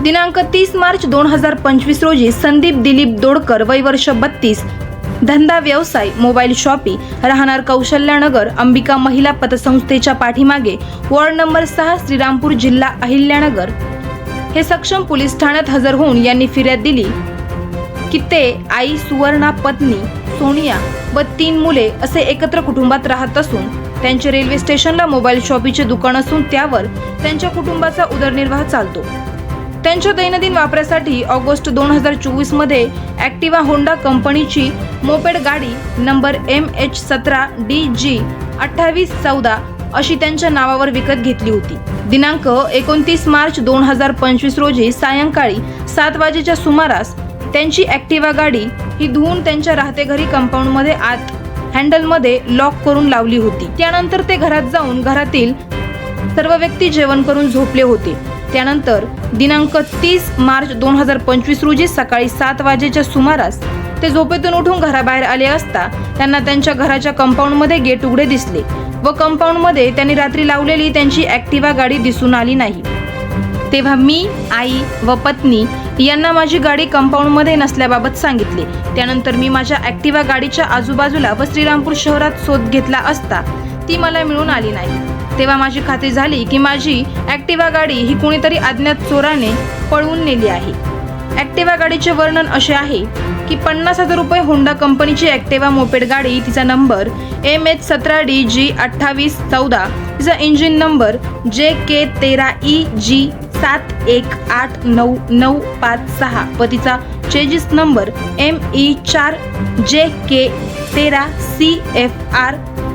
दिनांक 30 मार्च 2025 रोजी संदीप दिलीप दोडकर, वय वर्ष 32, धंदा व्यवसाय मोबाईल शॉपी, राहणार कौशल्यानगर, अंबिका महिला पतसंस्थेच्या पाठीमागे, वॉर्ड नंबर 6, श्रीरामपूर, जिल्हा अहिल्यानगर हे सक्षम पोलीस ठाण्यात हजर होऊन यांनी फिर्याद दिली की ते आई सुवर्णा, पत्नी सोनिया व 3 मुले असे एकत्र कुटुंबात राहत असून त्यांचे रेल्वे स्टेशनला मोबाईल शॉपीचे दुकान असून त्यावर त्यांच्या कुटुंबाचा उदरनिर्वाह चालतो। त्यांच्या दैनंदिन वापरासाठी ऑगस्ट 2024 मध्ये ॲक्टिवा होंडा कंपनीची मोपेड गाडी नंबर MH17DG 2814 अशी त्यांच्या नावावर विकत घेतली होती। दिनांक 29 मार्च 2025 रोजी सायंकाळी 7 वाजेच्या सुमारास त्यांची ॲक्टिवा गाडी ही धुवून त्यांच्या राहते घरी कंपाऊंडमध्ये आत हँडलमध्ये लॉक करून लावली होती। त्यानंतर ते घरात जाऊन घरातील सर्व व्यक्ती जेवण करून झोपले होते। त्यानंतर दिनांक 30 मार्च 2025 रोजी सकाळी 7 वाजेच्या सुमारास ते झोपेतून उठून घराबाहेर आले असता त्यांना त्यांच्या घराच्या कंपाऊंडमध्ये गेट उघडे दिसले व कंपाऊंडमध्ये त्यांनी रात्री लावलेली त्यांची ॲक्टिवा गाडी दिसून आली नाही। तेव्हा मी, आई व पत्नी यांना माझी गाडी कंपाऊंडमध्ये नसल्याबाबत सांगितले। त्यानंतर मी माझ्या ॲक्टिवा गाडीच्या आजूबाजूला व श्रीरामपूर शहरात शोध घेतला असता ती मला मिळून आली नाही। तेव्हा माझी खात्री झाली की माझी ॲक्टिवा गाडी ही कुणीतरी अज्ञात चोराने पळवून नेली आहे। ॲक्टिवा गाडीचे वर्णन असे आहे की 50,000 रुपये होंडा कंपनीची ॲक्टिवा मोपेड गाडी, तिचा नंबर MH17DG 2814, तिचा इंजिन नंबर JK13EG 71899956 व तिचा चेजिस नंबर ME4JK13CFR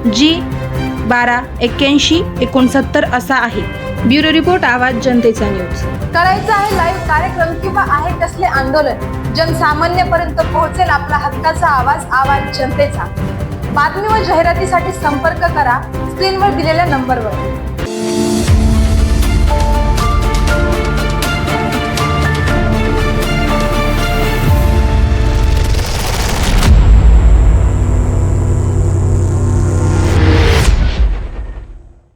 G128169 असा आहे। ब्युरो रिपोर्ट, आवाज जनतेचा न्यूज। करायचं आहे लाईव्ह कार्यक्रम किंवा आहे कसले आंदोलन, जनसामान्यपर्यंत पोहोचेल आपला हक्काचा आवाज, आवाज जनतेचा। बातमी व जाहिरातीसाठी संपर्क करा स्क्रीनवर दिलेल्या नंबरवर।